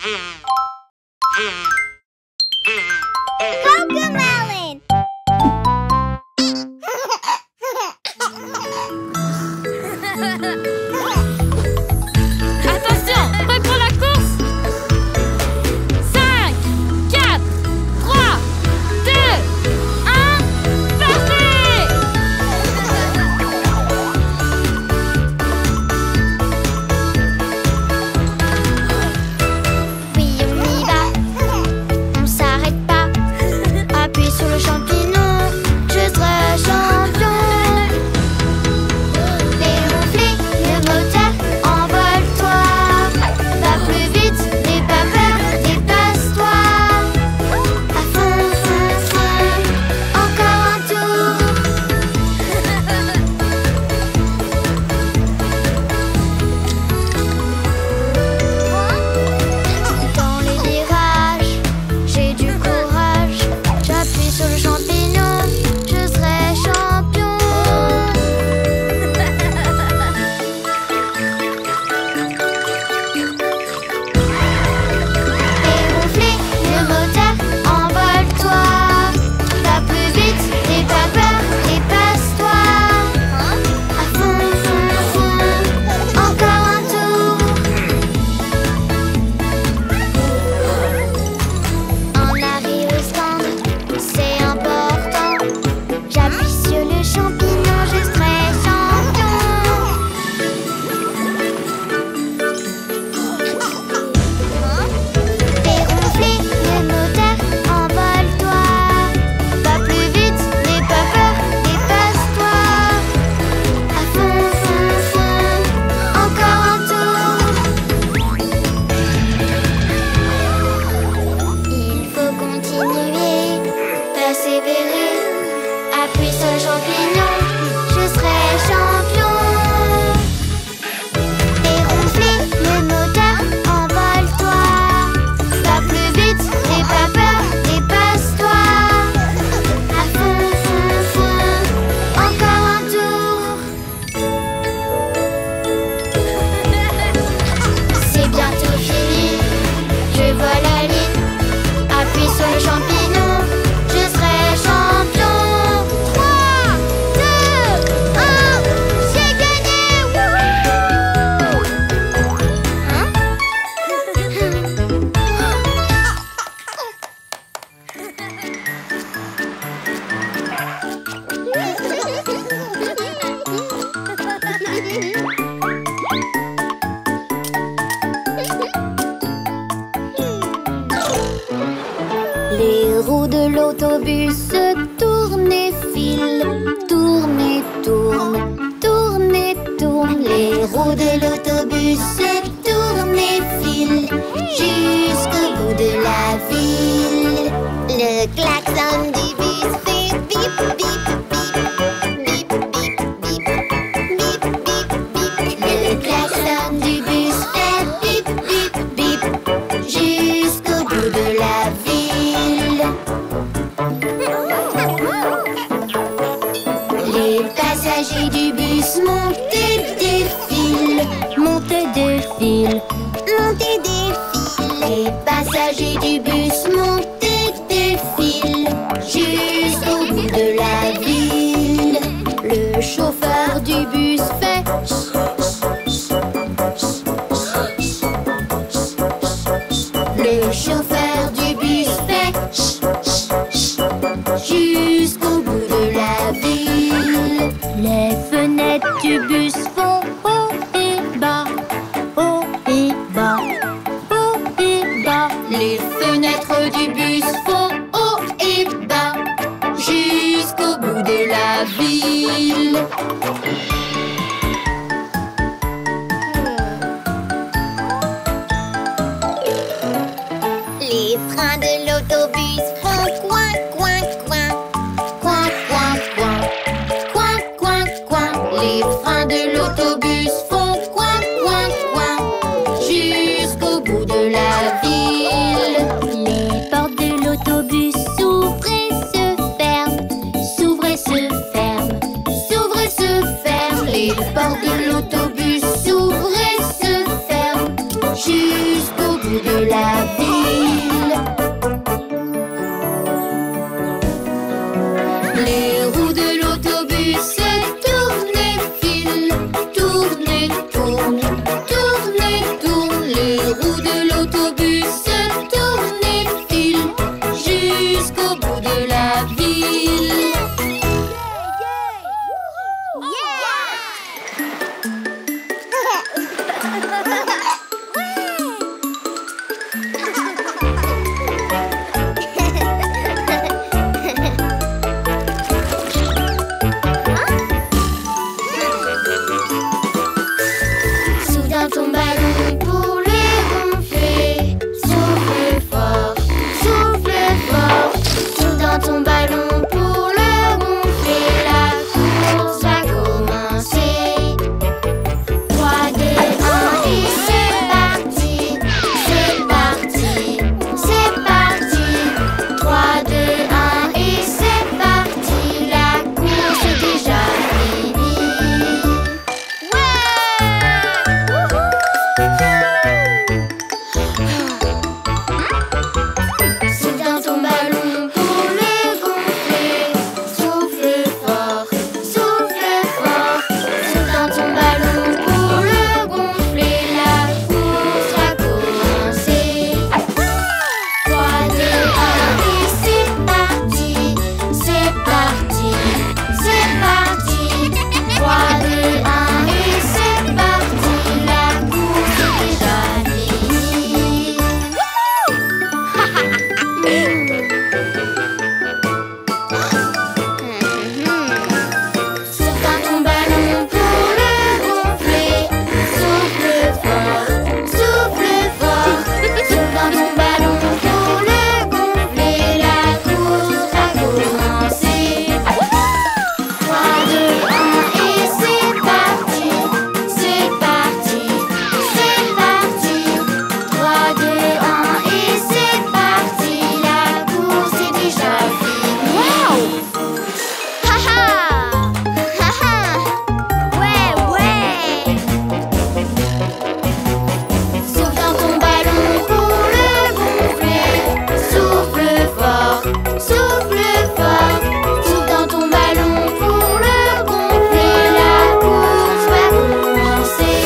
Cocomelon! Attention, prêt pour la course? 5, 4, 3, 2, 1, partez! Oui, on y va, on s'arrête pas. Appuie sur le champignon, je serai champion. Dégonfler le moteur, envole-toi. Va plus vite, n'aie pas peur, dépasse-toi. À fond, fond, fond, encore un tour. Dans les virages, j'ai du courage. J'appuie sur le champignon, je serai champion. Dégonfler le moteur, envole-toi. Va plus vite, n'aie pas peur, dépasse-toi. À fond, fond, fond, encore un tour. On arrive au stand, c'est important. J'appuie sur le champignon, je serai champion. Dégonfler le moteur, envole-toi. Va plus vite, n'aie pas peur, dépasse-toi. À fond, fond, fond, encore un tour. Il faut continuer, persévérer. Appuie sur le champignon, je serai champion. Dégonfler le moteur, envole-toi. Va plus vite, n'aie pas peur, dépasse-toi. À fond, fond, fond, encore un tour. C'est bientôt fini, je vois la ligne. Appuie sur le champignon, je serai champion. 3, 2, 1, j'ai gagné! Wouhou! Hein? Les roues de l'autobus tournent et filent, tournent et tournent, tournent et tournent. Les roues de l'autobus tournent et filent jusqu'au bout de la ville. Le klaxon du bus fait bip bip bip, bip bip bip, bip bip bip. Le klaxon du bus fait bip bip bip jusqu'au bout de la ville. Les passagers du bus montent et défilent, montent et défilent, montent et défilent. Les passagers du bus montent et défilent jusqu'au bout de la ville. Le chauffeur du bus fait le chauffeur du bus fait jusqu'au bout de la ville. Les fenêtres du bus font haut et bas, haut et bas, haut et bas. Les fenêtres du bus font haut et bas jusqu'au bout de la ville. Les freins de l'autobus font coin, coin, coin, coin, coin, coin, coin, coin, coin. Les freins de l'autobus font coin, coin, coin, jusqu'au bout de la ville. Les portes de l'autobus s'ouvrent et se ferment, s'ouvrent et se ferment, s'ouvrent et se ferment. Les portes de l'autobus s'ouvrent et se ferment jusqu'au bout de de la ville. Les roues de l'autobus tournent et filent, tournent et tournent, tournent et tournent. Les roues de l'autobus tournent et filent jusqu'au bout de la ville. Soudain ton ballon pour le gonfler, souffle fort, souffle fort. Soudain ton ballon pour le gonfler, la course va commencer. 3, 2, 1 et c'est parti, c'est parti, c'est parti. 3, 2, 1 et c'est parti, la course est déjà finie. Soudain ton ballon pour le gonfler, souffle fort, souffle fort. Soudain ton ballon pour le gonfler, la course va commencer. 3, 2, 1 et c'est parti, c'est parti, c'est parti. 3, 2, 1 et c'est parti, la course est déjà finie. Soudain ton ballon pour le gonfler, souffle fort, souffle fort. Soudain ton ballon pour le gonfler, la course va commencer. 3, 2, 1 et c'est parti, c'est parti, c'est parti. 3, 2, 1 et c'est parti, la course est déjà finie. Soudain ton ballon pour le gonfler, souffle fort, souffle fort. Soudain ton ballon pour le gonfler, la course va commencer.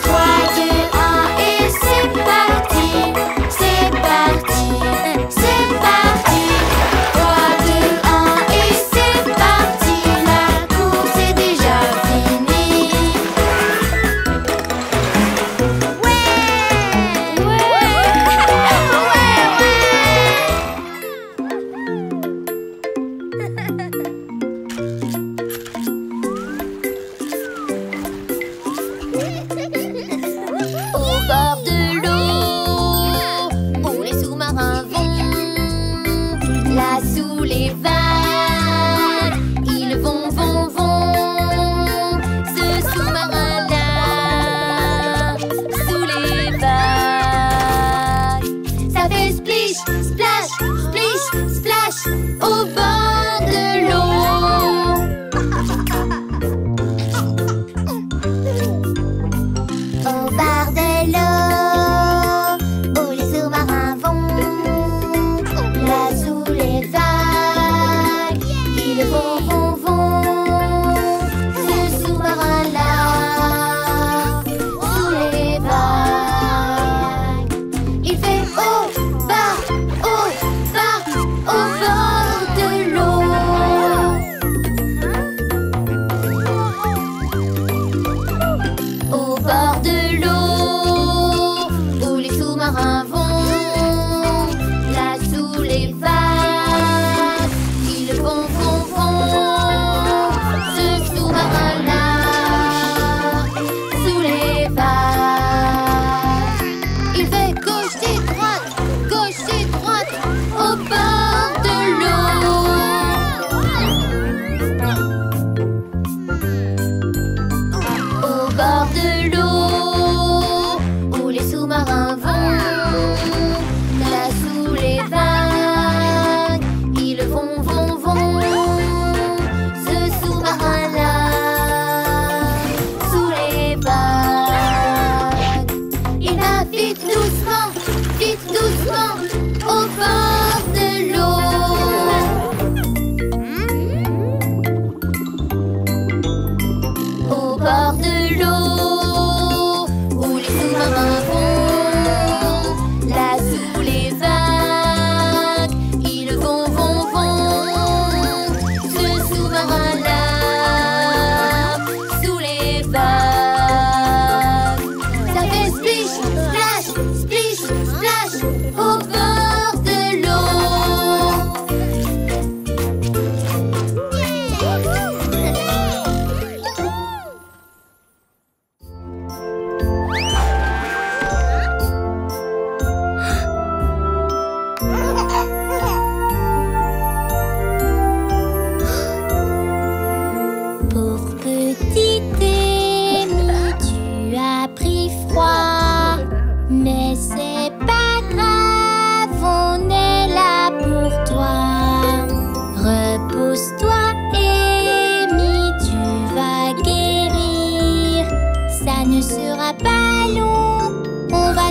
3, 2, 1 et c'est parti, c'est parti, c'est parti. 3, 2, 1 et c'est parti, la course est déjà finie. Au bord de l'eau, où les sous-marins vont, là sous les vagues, ils vont, vont, vont. Ce sous-marin-là, sous les vagues, ça fait splish, splash, splish, splash, au bord de l'eau. Au bord de l'eau, où les sous-marins vont, là sous les vagues, ils vont, vont, vont. Ce sous-marin-là, sous les vagues, il fait au bas, au bord de l'eau. Au bord de l'eau, où les sous-marins vont, là sous les vagues, ils vont, vont, vont. Ce sous-marin-là, sous les vagues, il fait gauche et droite, au bord de l'eau. Au bord de l'eau, où les sous-marins vont,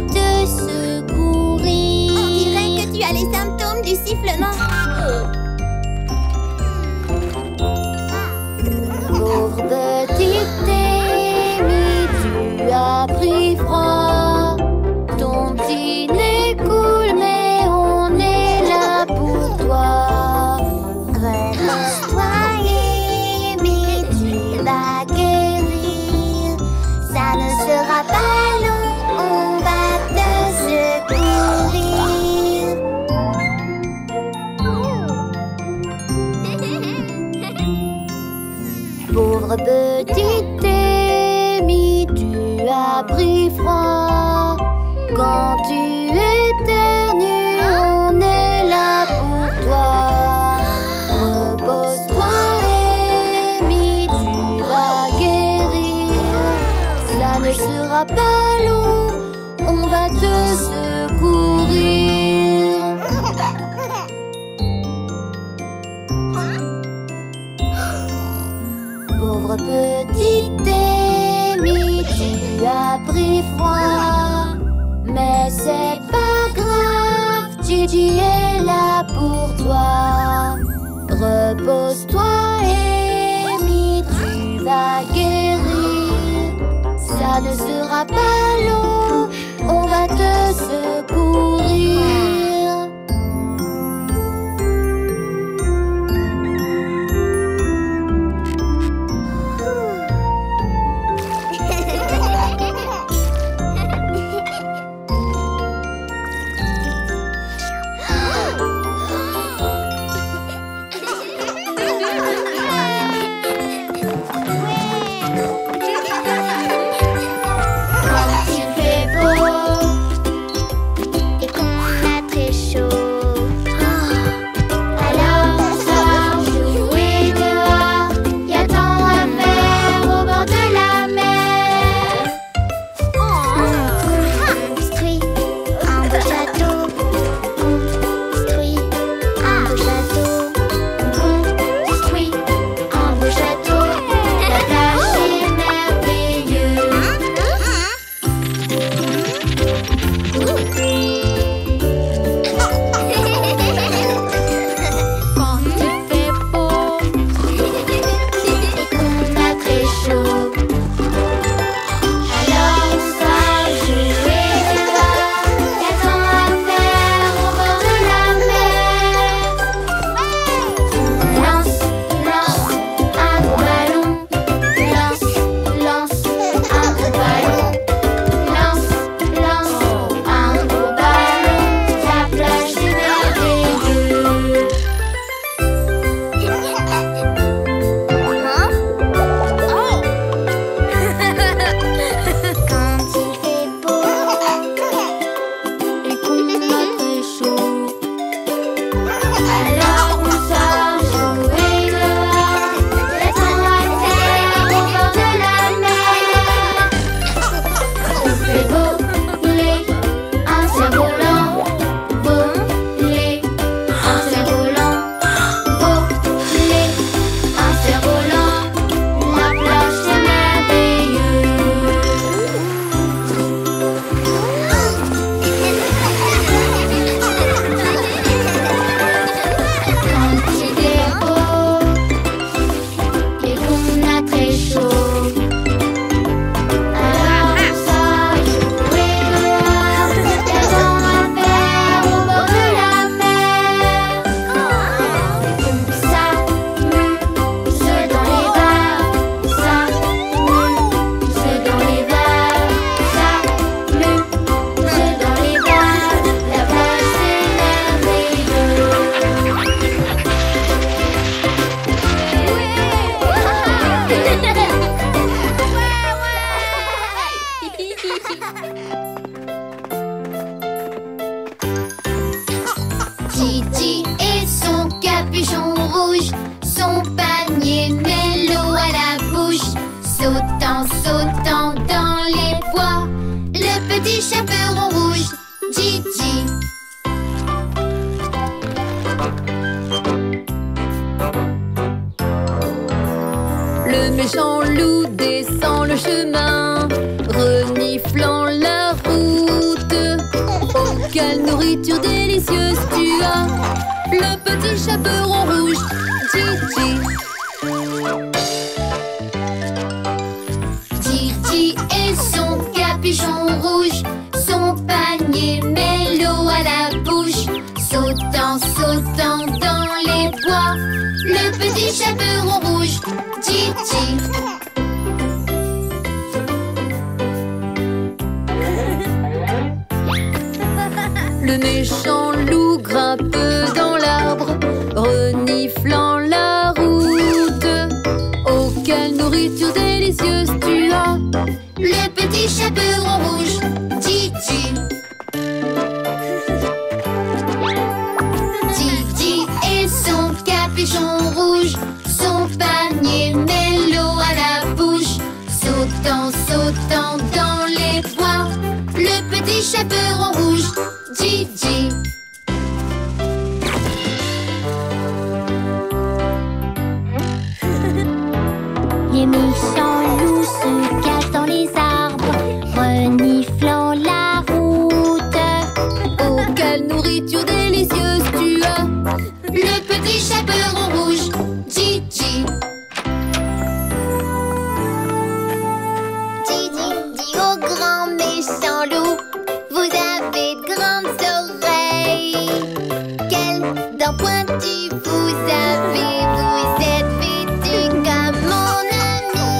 va te secourir. On dirait que tu as les symptômes du sifflement. Pauvre petite Amy, tu as pris froid. Ton petit nez coule, mais on est là pour toi. Repose-toi, Amy, tu vas guérir. Ça ne sera pas long, on va te secourir. Pauvre petite Amy, tu as pris froid. Quand tu éternues, on est là pour toi. Repose-toi, Amy, tu vas guérir. Ça ne sera pas long, on va te secourir. Pauvre petite Amy, tu as pris froid. Mais c'est pas grave, Gigi est là pour toi. Repose-toi, Amy, tu vas guérir. Ça ne sera pas long, on va te secourir. Le méchant loup descend le chemin, reniflant la route. quelle nourriture délicieuse tu as! Le petit chaperon rouge, Gigi. Gigi et son capuchon rouge, son panier met l'eau à la bouche. Sautant, sautant dans les bois, le petit chaperon rouge, Gigi. Le méchant loup grimpe dans l'arbre, reniflant la route. Oh, quelle nourriture délicieuse tu as! Le petit chaperon rouge, Gigi. Gigi et son capuchon rouge, son panier met l'eau à la bouche. Sautant, sautant dans les bois, le petit chaperon rouge, Gigi. Les méchants loups se cachent dans les arbres, reniflant la route. Oh, quelle nourriture délicieuse tu as! Le petit chaperon rouge, Gigi. Gigi dit au grand méchant loup, vous avez de grandes oreilles. Quelles dents pointues vous avez, vous êtes vêtu comme mon ami.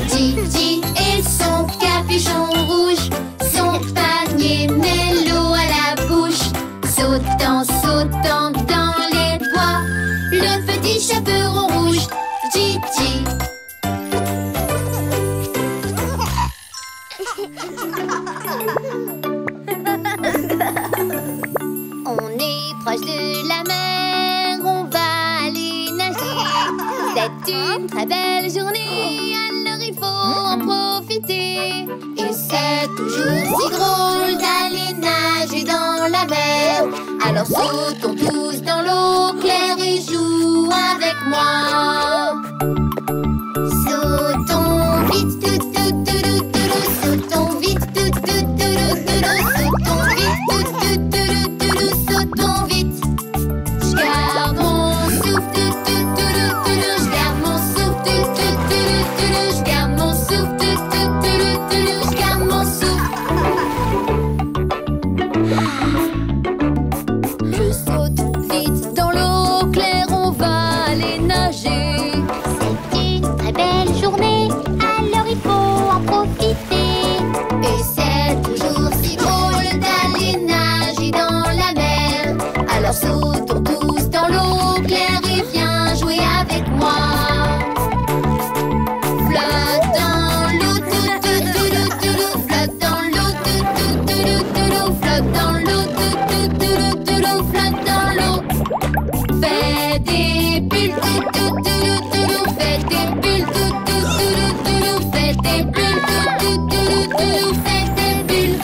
Gigi et son capuchon rouge, son panier met l'eau à la bouche. Sautant, sautant dans les bois, le petit chaperon rouge, Gigi. On est proche de la mer, on va aller nager. C'est une très belle journée, alors il faut en profiter. Et c'est toujours si drôle d'aller nager dans la mer. Alors sautons tous dans l'eau claire et joue avec moi. Sautons vite, tout, tout, tout, tout, tout, sautons vite, tout, tout, tout, tout, sautons vite, tout, tout, tout, tout, sautons vite. Je garde mon souffle, tout, tout, tout, tout, je garde mon souffle, tout, tout, tout, tout, je garde mon souffle, tout, tout, tout, tout, je garde mon souffle. Je saute vite dans l'eau claire, on va aller nager. C'est une très belle journée, alors il faut en profiter. Et c'est toujours si drôle d'aller nager dans la mer. Alors sautons tous dans l'eau claire et viens jouer avec moi. Flotte dans l'eau, tout, tout, tout, tout, flotte dans l'eau, tout, tout, tout, tout, flotte dans l'eau, tout, tout, tout, tout, flotte dans l'eau. Fais des bulles, tout, tout, tout, fais des bulles, tout, tout, tout, fais des bulles, tout, tout, tout, fais des bulles.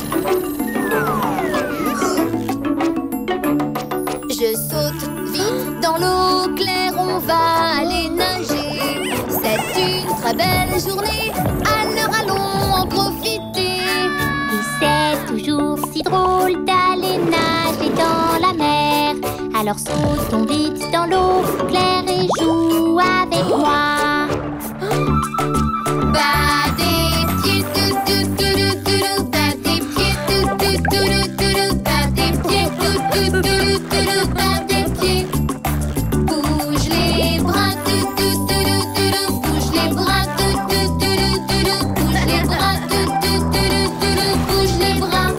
Je saute vite dans l'eau claire, on va aller nager. C'est une très belle journée, alors allons en profiter. Et c'est toujours si drôle d'aller nager dans la mer. Alors sautons vite dans l'eau claire et joue avec moi. Bas des pieds, tout, tout, tout, tout, bas des pieds, tout, tout, tout, tout, bas des pieds, tout, tout, tout, tout, bas des pieds. Bouge les bras, tout, tout, tout, tout, bouge les bras, tout, tout, tout, tout, bouge les bras, tout, tout, tout, bouge les bras.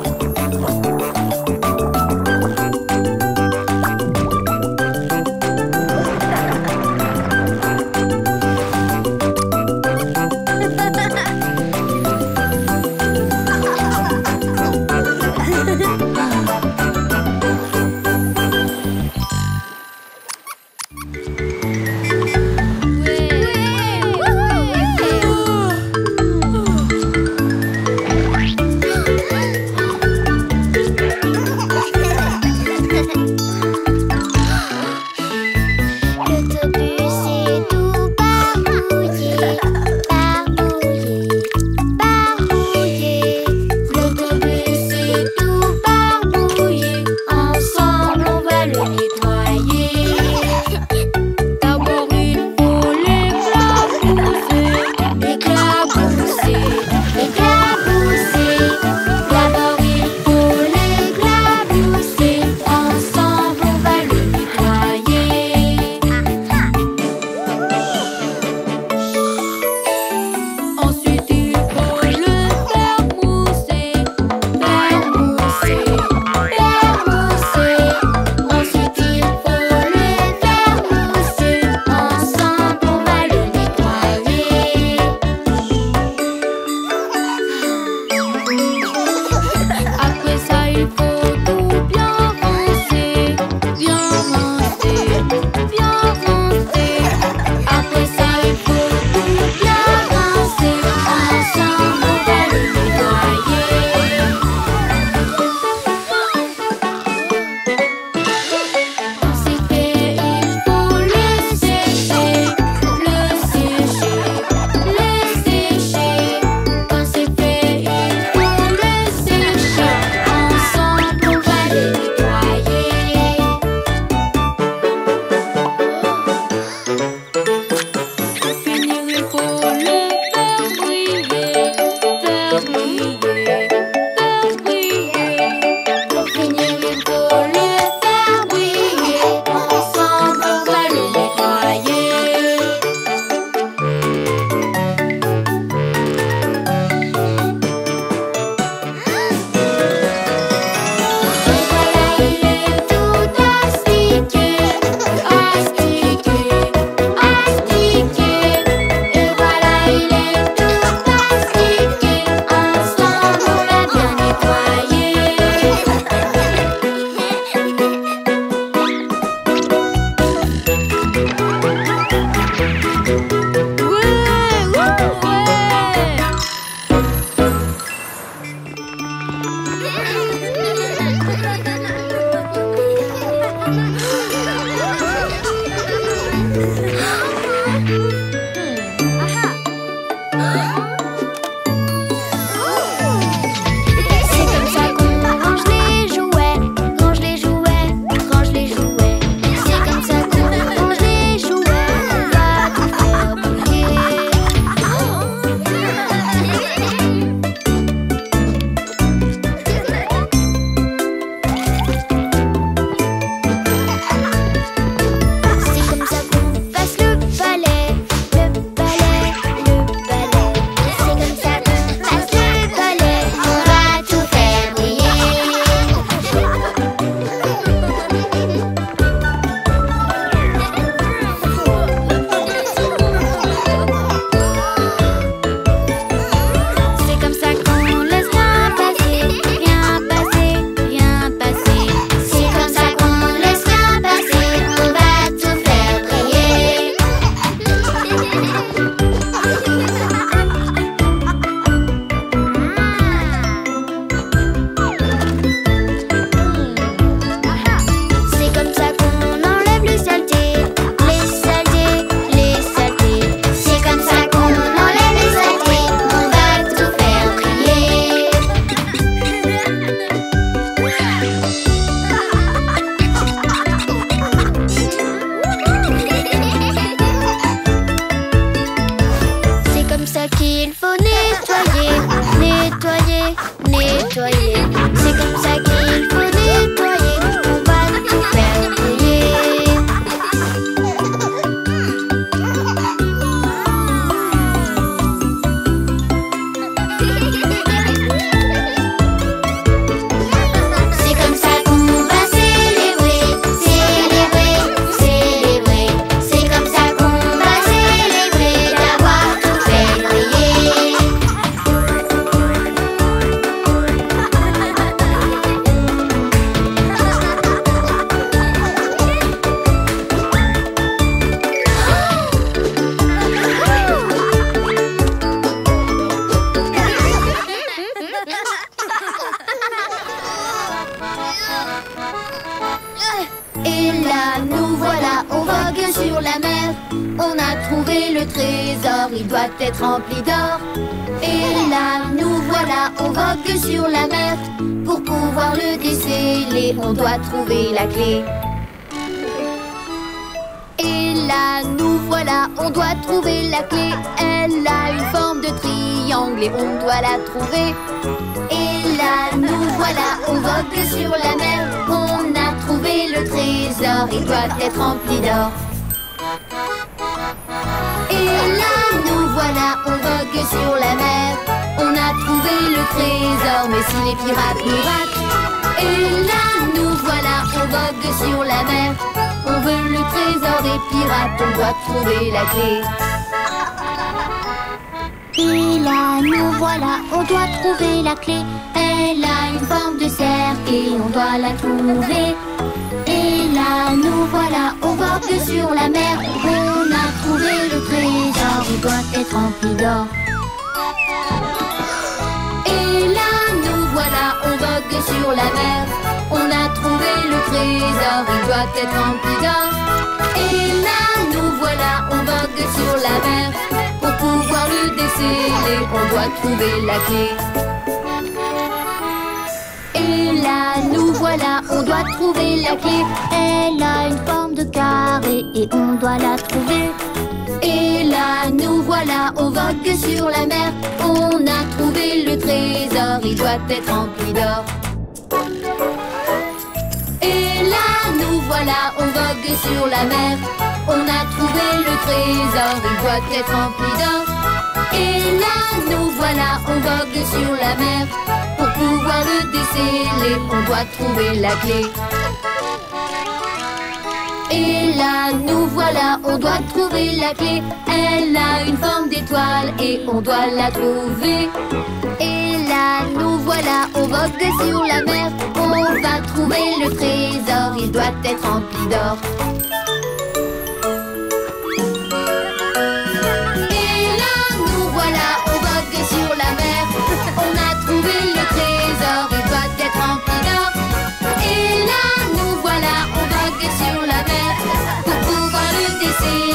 Il doit être rempli d'or. Et là, nous voilà, on vogue sur la mer. Pour pouvoir le déceler, on doit trouver la clé. Et là, nous voilà, on doit trouver la clé. Elle a une forme de triangle et on doit la trouver. Et là, nous voilà, on vogue sur la mer. On a trouvé le trésor, il doit être rempli d'or. Et là, nous voilà, on vogue sur la mer. On a trouvé le trésor, mais si les pirates nous ratent. Et là, nous voilà, on vogue sur la mer. On veut le trésor des pirates, on doit trouver la clé. Et là, nous voilà, on doit trouver la clé. Elle a une forme de cercle et on doit la trouver. Et là, nous voilà, on vogue sur la mer. On a trouvé le trésor, il doit être rempli d'or. Et là, nous voilà, on vogue sur la mer. On a trouvé le trésor, il doit être rempli d'or. Et là, nous voilà, on vogue sur la mer. Pour pouvoir le déceler, on doit trouver la clé. Et là, nous voilà, on doit trouver la clé. Elle a une forme de carré et on doit la trouver. Et là, nous voilà, on vogue sur la mer. On a trouvé le trésor, il doit être rempli d'or. Et là, nous voilà, on vogue sur la mer. On a trouvé le trésor, il doit être rempli d'or. Et là, nous voilà, on vogue sur la mer. Pour pouvoir le déceler, on doit trouver la clé. Et là, nous voilà, on doit trouver la clé. Elle a une forme d'étoile et on doit la trouver. Et là, nous voilà, on vogue sur la mer. On va trouver le trésor, il doit être rempli d'or. Et là, nous voilà, on vogue sur la mer. On a trouvé le trésor, il doit être rempli d'or. Et là, nous voilà, on vogue sur la mer. Pour pouvoir le déceler,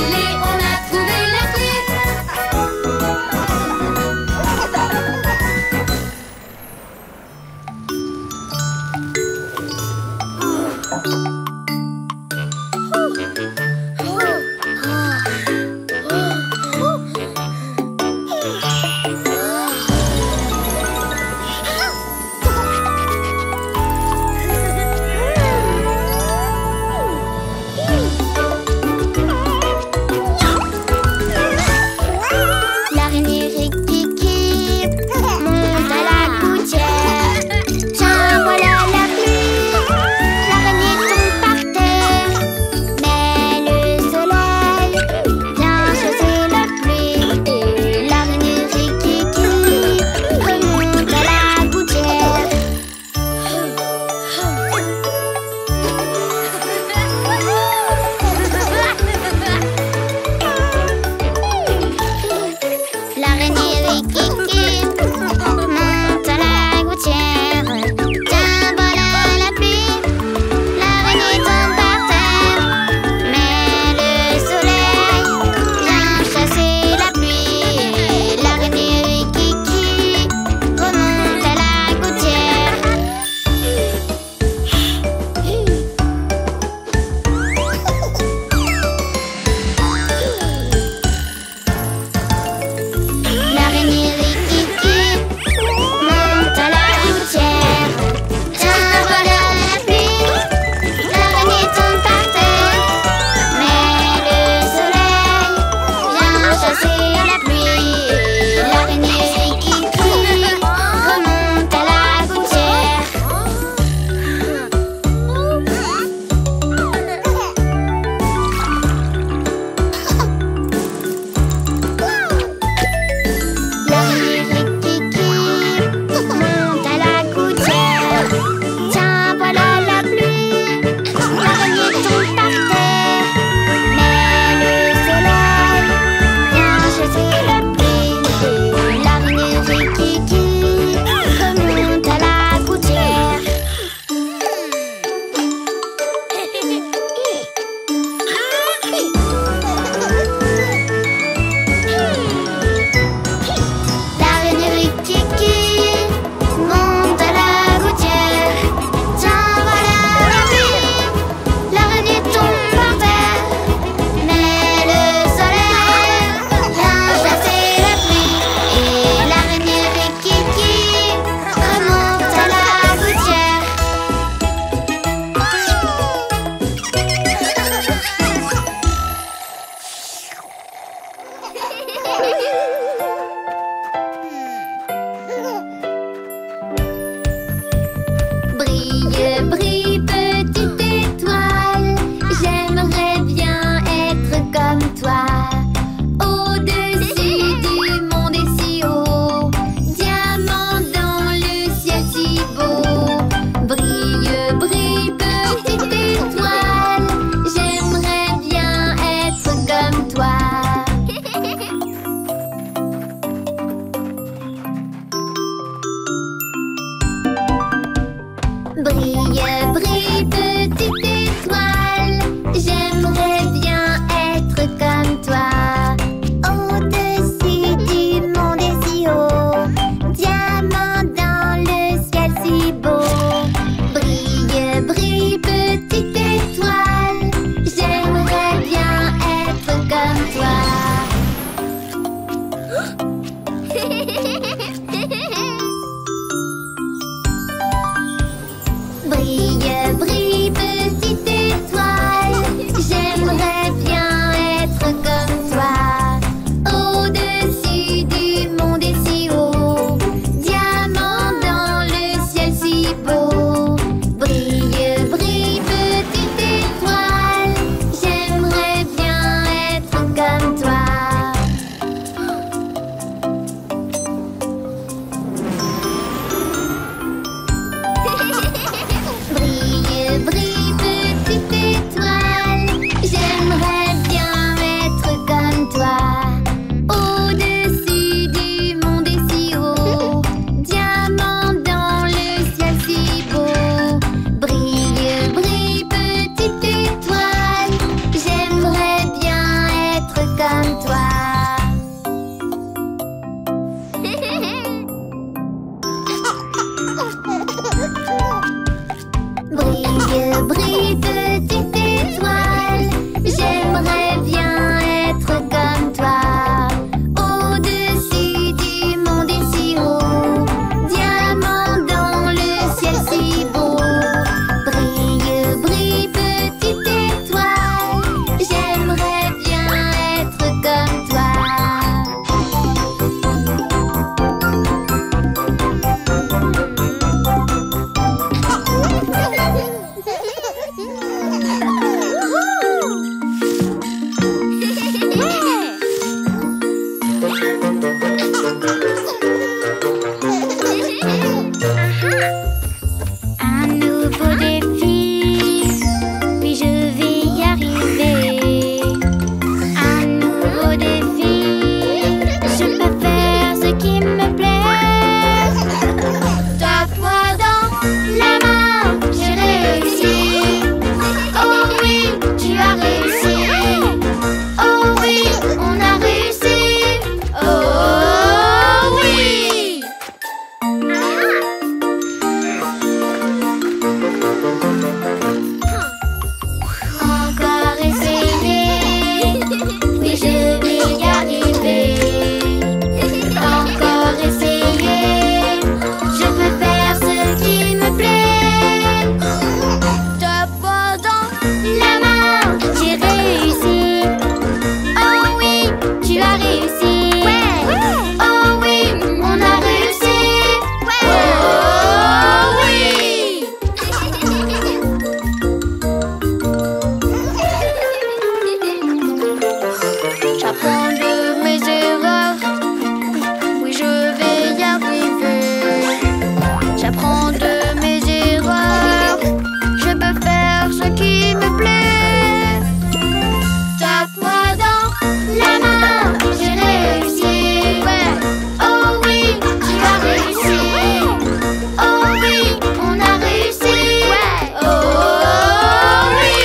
J'apprends de mes erreurs. Oui, je vais y arriver. J'apprends de mes erreurs. Je peux faire ce qui me plaît. Tape-moi dans la main, j'ai réussi. Ouais. Oh oui, tu as réussi. Oh oui, on a réussi. Ouais. Oh oui.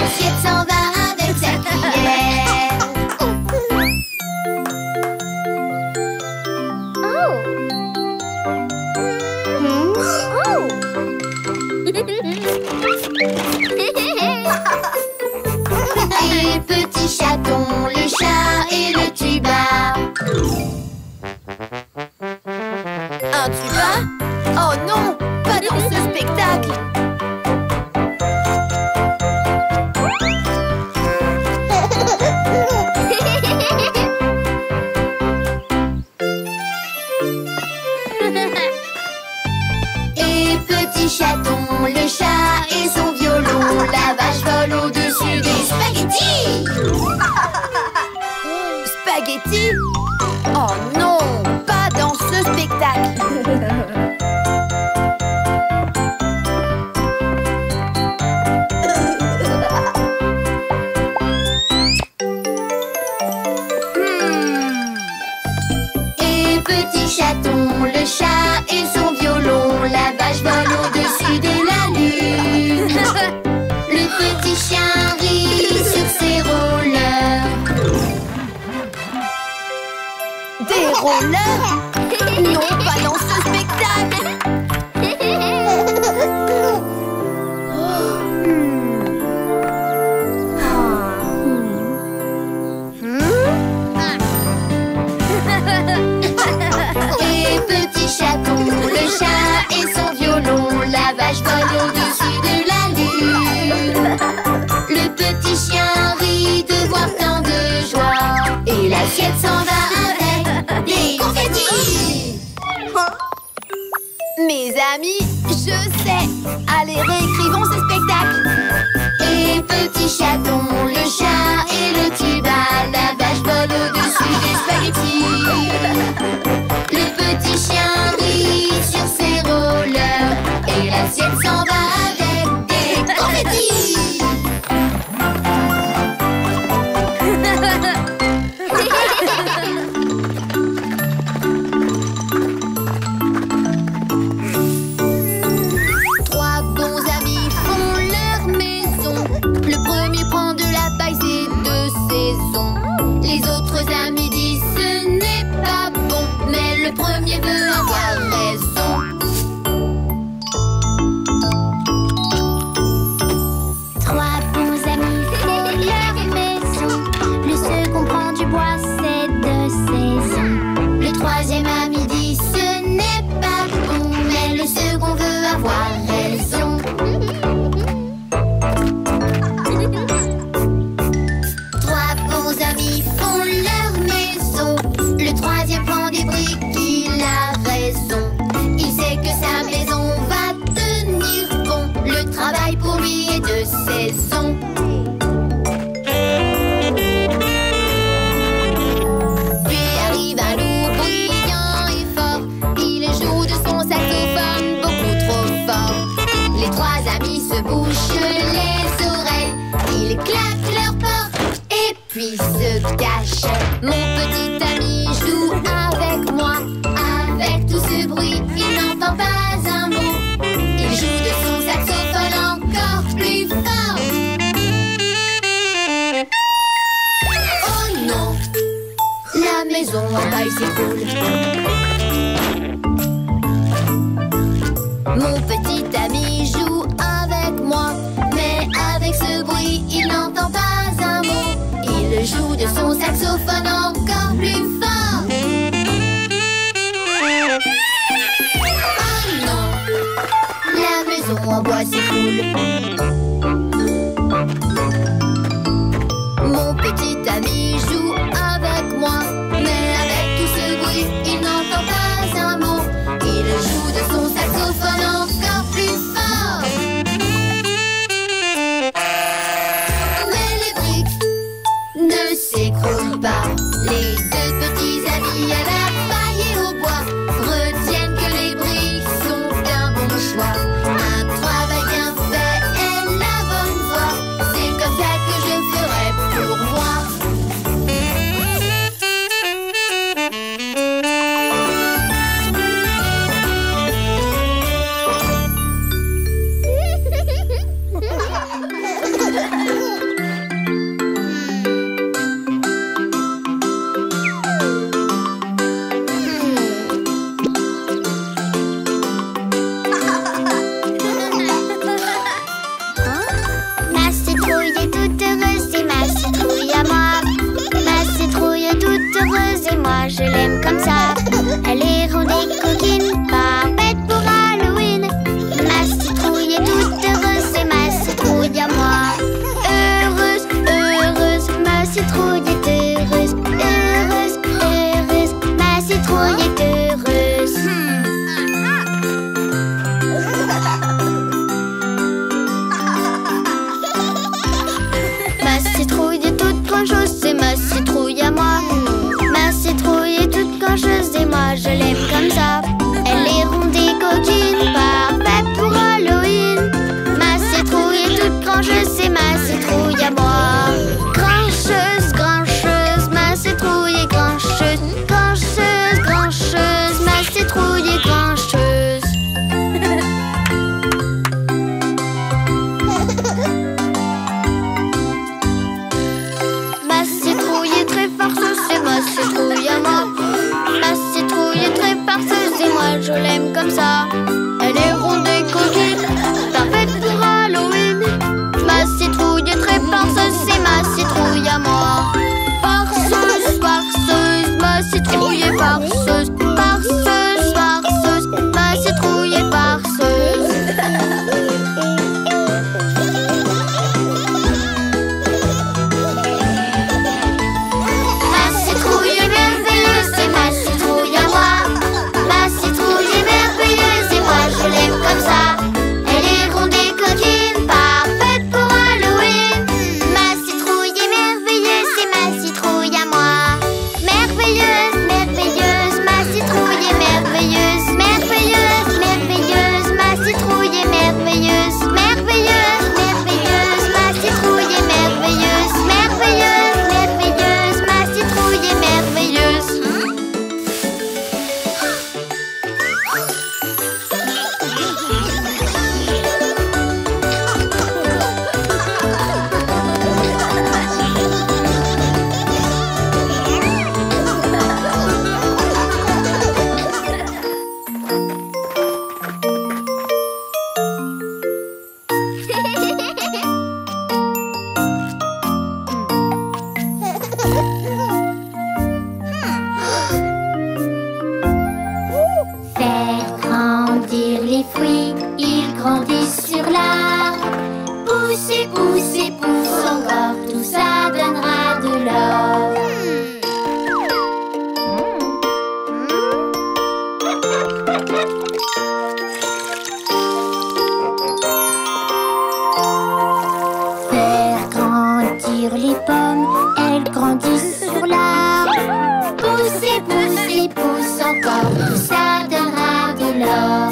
l'assiette s'en va avec sa cuillère. Et petit chaton, le chat et le tuba. Un tuba? Oh non, pas dans ce spectacle. Et petit chaton, le chat et son violon. La vache vole au-dessus des spaghettis. Spaghettis? Oh non, pas dans ce spectacle. Et petit chaton, le chat et son violon. La vache vole au-dessus de la lune. Le petit chien rit sur ses rollers. Des rollers? Non, pas dans ce spectacle. Et petit chaton, le chat et son violon. La vache vole au-dessus de la lune. Le petit chien rit de voir tant de joie. Et l'assiette s'en va avec des confettis. Mes amis, je sais. Allez, réécrivons ce spectacle. Et petit chaton, le chat et le tuba. La vache vole au-dessus des spaghettis. Le petit chien rit sur ses rollers. Et l'assiette s'en va avec des confettis. Trois bons amis font leur maison. Le premier prend de la paille, c'est de saison. Les autres amis disent ce n'est pas bon, mais le premier veut avoir raison. Trois bons amis font leur maison. Le second prend du bois, c'est de saison. Le troisième ami dit ce n'est pas bon, mais le second veut avoir raison. Trois bons amis font leur maison. Le troisième prend des briques, il a raison. Il sait que sa maison va tenir bon. Le travail pour lui est de saison. Puis arrive un loup brillant et fort. Il joue de son saxophone beaucoup trop fort. Les trois amis se bouchent les oreilles. Ils claquent leurs portes et puis se cachent. Mon petit ami joue avec moi. Avec tout ce bruit, il n'entend pas un mot. Il joue de son saxophone encore plus fort. Oh non, la maison en paille s'écroule. Mon petit ami joue avec moi, mais avec ce bruit, il n'entend pas un mot. Il joue de son saxophone encore plus fort. Oh non, la maison en bois s'écroule. Mon petit ami joue avec moi, mais avec tout ce bruit, il n'entend pas un mot. Il joue de son saxophone encore plus fort. Mais les briques ne s'écroulent pas. Les deux petits amis à la paille et au bois retiennent que les briques sont un bon choix. Un travail bien fait est la bonne voie. C'est comme ça que je ferai pour moi. les pommes, elles grandissent sur l'arbre. Poussez, poussez, pousse encore, tout ça donnera de l'or.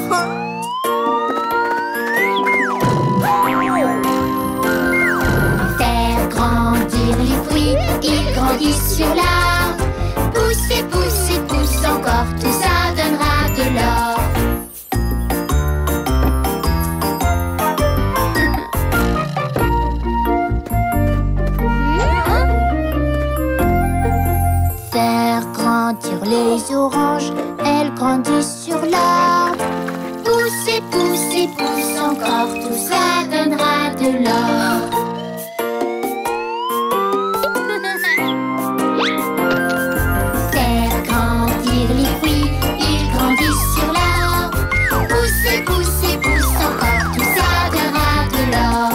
Faire grandir les fruits, ils grandissent sur l'arbre. Poussez, poussez, pousse encore, tout ça donnera de l'or. Les oranges, elles grandissent sur l'arbre. Poussez, poussez, pousse encore, tout ça donnera de l'or. Faire grandir les fruits, ils grandissent sur l'arbre. Poussez, poussez, pousse encore, tout ça donnera de l'or.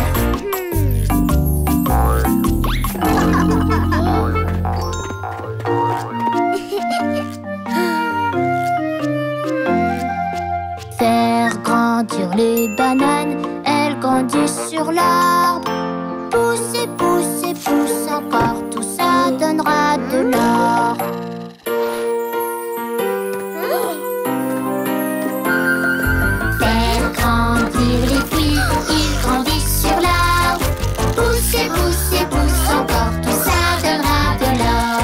Les bananes, elles grandissent sur l'arbre. Poussez, poussez, pousse encore, tout ça donnera de l'or. Faire grandir les fruits, ils grandissent sur l'arbre. Poussez, poussez, pousse encore, tout ça donnera de l'or.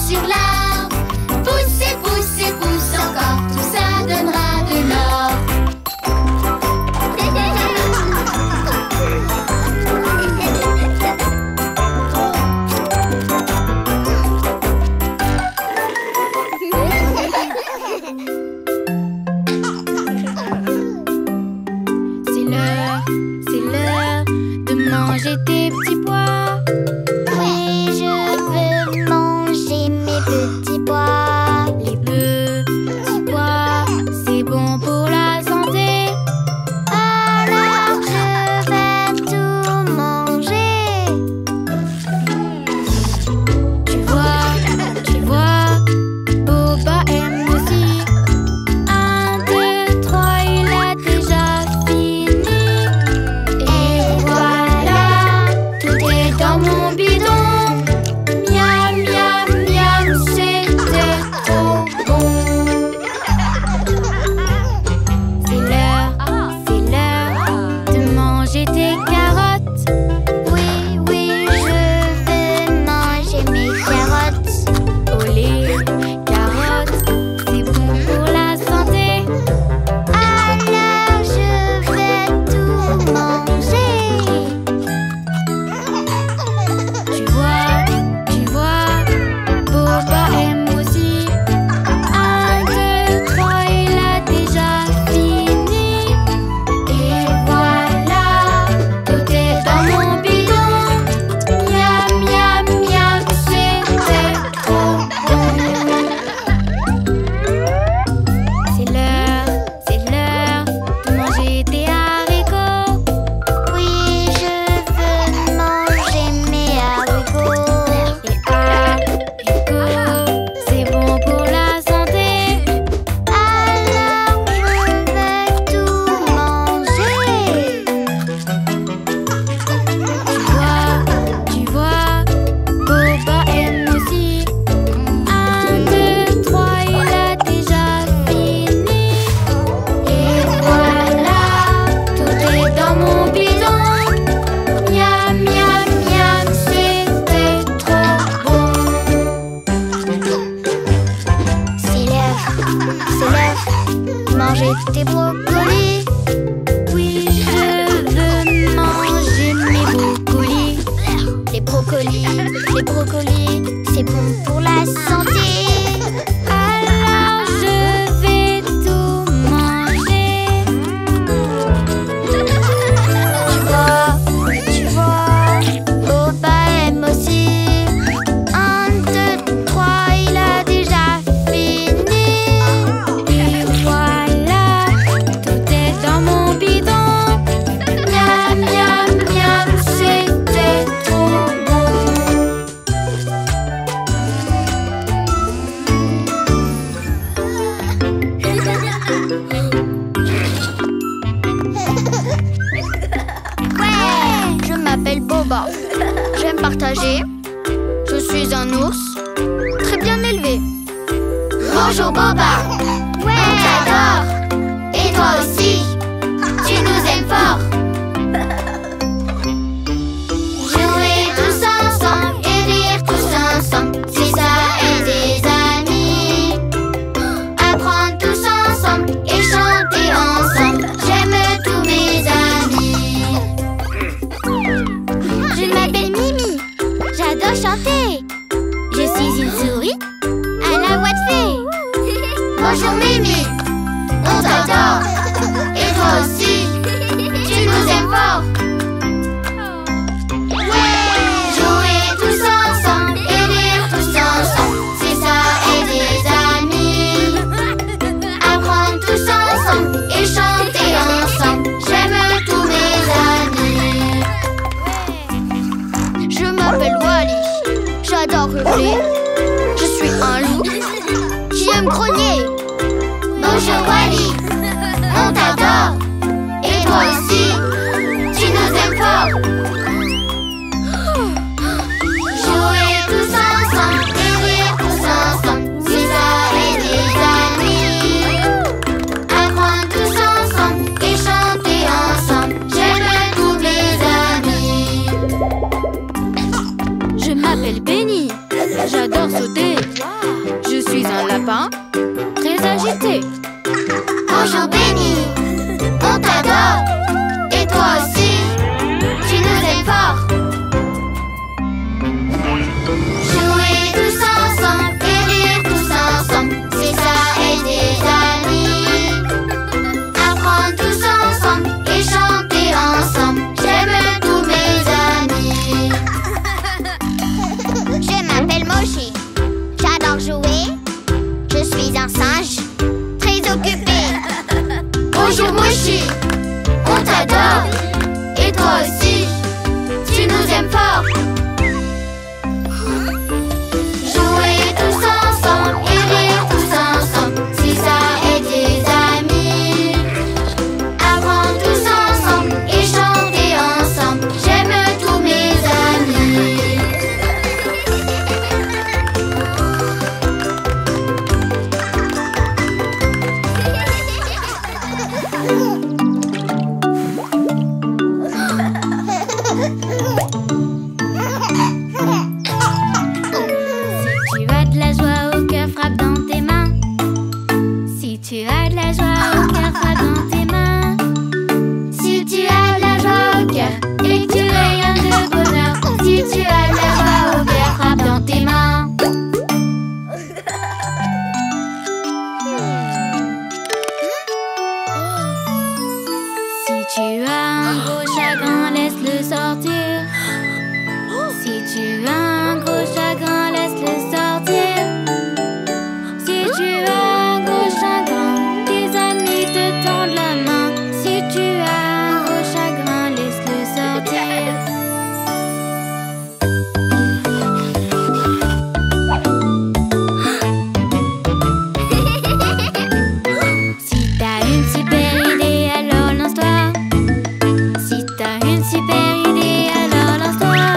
Sur l'arbre, poussez, poussez, pousse encore, tout ça donnera de l'or. C'est l'heure de manger tes petits pois. Oui, je veux manger mes petits pois. Les petits pois, c'est bon pour la santé. Alors je vais tout manger. Tu vois, Boba aime aussi. 1, 2, 3, il a déjà fini. Et voilà, tout est dans mon bidon. Miam, miam, miam, c'était trop bon. C'est l'heure de manger tes carottes. Oui, oui, je veux manger mes carottes. Oh, les carottes, c'est bon pour la santé. Alors je vais tout manger. Tu vois, Boba aime aussi. 1, 2, 3, il a déjà fini. Et voilà, tout est dans mon bidon. Miam, miam, miam, c'était trop bon. C'est l'heure de manger tes haricots. Oui, je veux manger mes haricots. Les haricots, c'est bon pour la santé. Alors je vais tout manger. Tu vois, Boba aime aussi. 1, 2, 3, il a déjà fini. Et voilà, tout est dans mon bidon. Miam, miam, miam, c'était trop bon. C'est l'heure de manger tes brocolis. Oui, je veux manger mes brocolis. Les brocolis, c'est bon pour la santé. Alors je vais tout manger. Tu vois, Boba aime aussi. 1, 2, 3, il a déjà fini. Et voilà, tout est dans mon bidon. Miam, miam, miam, c'était trop bon. suis un ours très bien élevé. Bonjour Boba. Ouais. On t'adore. Et toi aussi. Tu nous aimes fort. Jouer tous ensemble et rire tous ensemble, c'est ça être des amis. Apprendre tous ensemble et chanter ensemble, j'aime tous mes amis. Je m'appelle Mimi, j'adore chanter. Je suis une souris à la voix de fée. Bonjour Mimi, on t'adore. Et toi aussi, tu nous aimes fort. Jouer tous ensemble et rire tous ensemble, c'est ça être des amis. Apprendre tous ensemble et chanter ensemble, j'aime tous mes amis. Je m'appelle Wally, j'adore hurler. Je suis un loup qui aime grogner. Bonjour Wally, on t'adore. Et toi aussi, tu nous aimes fort. Jouer tous ensemble et rire tous ensemble, c'est ça être des amis. Apprendre tous ensemble et chanter ensemble, j'aime tous mes amis. Je m'appelle Benny, j'adore sauter. Je suis un lapin très agité. Bonjour Benny, on t'adore. Et toi aussi, tu nous aimes fort. Jouer tous ensemble et rire tous ensemble, c'est ça être des amis. Apprendre tous ensemble et chanter ensemble, j'aime tous mes amis. Je m'appelle Moshi, j'adore jouer. Je suis un singe très occupé. Bonjour Moshi, on t'adore. Et toi aussi, tu nous aimes fort. Jouer tous ensemble et rire tous ensemble, c'est ça être des amis. Apprendre tous ensemble et chanter ensemble, j'aime tous mes amis. Si tu as de la joie au cœur, frappe dans tes mains. Si tu as de la joie au cœur, frappe dans tes mains. Si tu as de la joie au cœur et que tu rayonnes de bonheur, si tu as de la joie au cœur, frappe dans tes mains. Si tu as un gros chagrin, laisse-le sortir. Si tu as un gros chagrin, laisse-le sortir. Si tu as un gros chagrin, tes amis te tendent la main. Si tu as un gros chagrin, laisse-le sortir. Si t'as une super idée, alors lance-toi. Si t'as une super idée, alors lance-toi.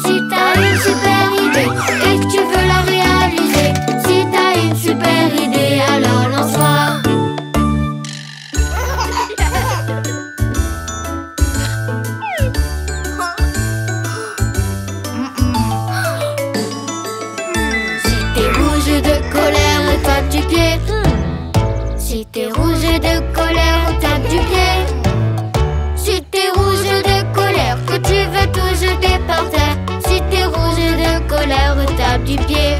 Si t'as une super idée et que tu veux la réaliser, si t'as une super idée, alors lance-toi. Si t'es rouge de colère, tape du pied. Si t'es rouge de colère, tape du pied. Si t'es rouge de colère, que tu veux tout jeter par terre, si t'es rouge de colère, tape du pied.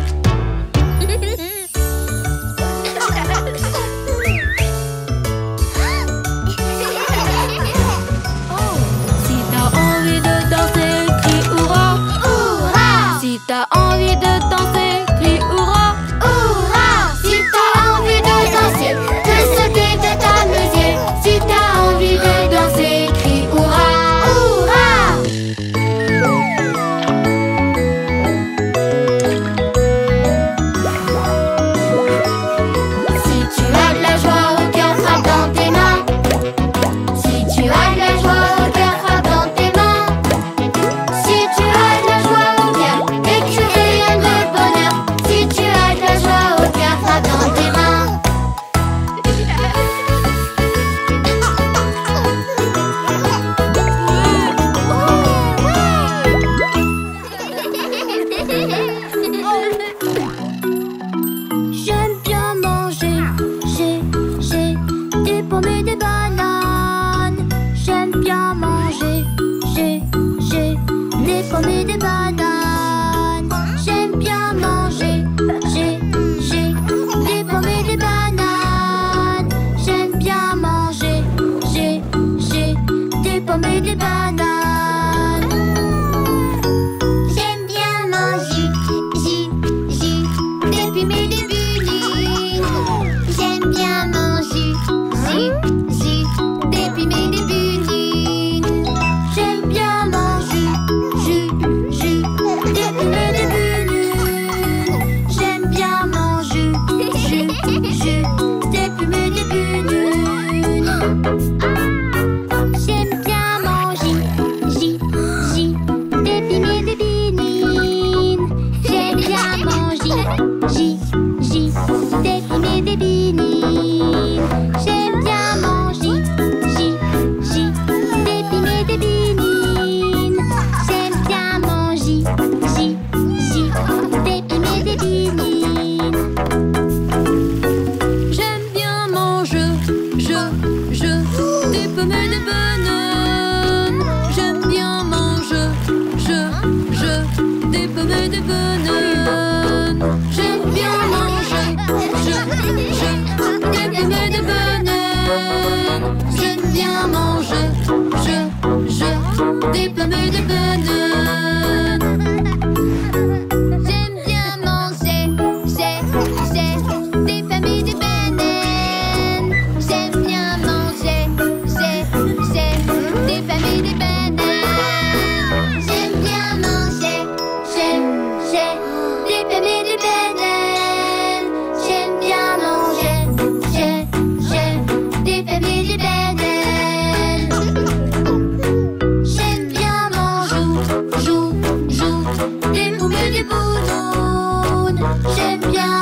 Si t'as envie de danser, crie hurrah. Hurrah! Si t'as envie de danser, crie hurrah. Hurrah! Si t'as envie de danser, de sauter, de t'amuser, si t'as envie de danser, crie hurrah! Hurrah! J'aime bien manger, j'ai des pommes et des bananes. J'aime bien manger, j'ai des pommes et des bananes. J'aime bien manger, j'ai des pommes et des bananes. J'aime bien manger, j'ai des pommes et des bananes. J'aime bien manger, des pommes et des bunines. J'aime bien manger, des pommes et des bunines. J'aime bien manger, des pommes et des bunines. J'aime bien manger, des pommes et des bunines. J'aime bien manger, des pommes et des bunines. J'aime bien manger, des pommes et des bunines. J'aime bien manger, des pommes et des bunines. J'aime bien manger, des pommes et des bunines. J'aime bien manger, des pommes et des bananes. J'aime bien manger, des pommes et des bananes. J'aime bien manger, des pommes et des bananes. J'aime bien manger, des pommes et des bananes. J'aime bien manger, des pommes et des bananes. J'aime bien manger, des pommes et des bananes. J'aime bien manger, des pommes et des bananes. J'aime bien manger, des pommes et des bananes. J'aime bien manger, des pommes et des bananes. J'aime bien